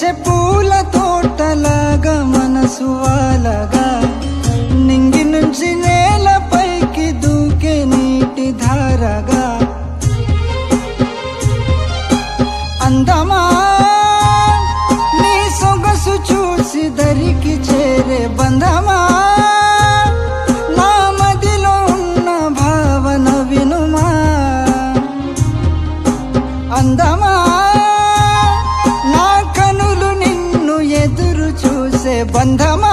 విరిచే పూల తోటలాగా మనసు వాలగా నింగి నుంచి నేలపైకి దూకే నీటి ధారగా అందమా నీ సొగసు చూసి దరికి చేరే బంధమా నా మదిలో ఉన్న భావన వినుమా అందమా నా కనులు నిన్ను ఎదురు చూసే బంధమా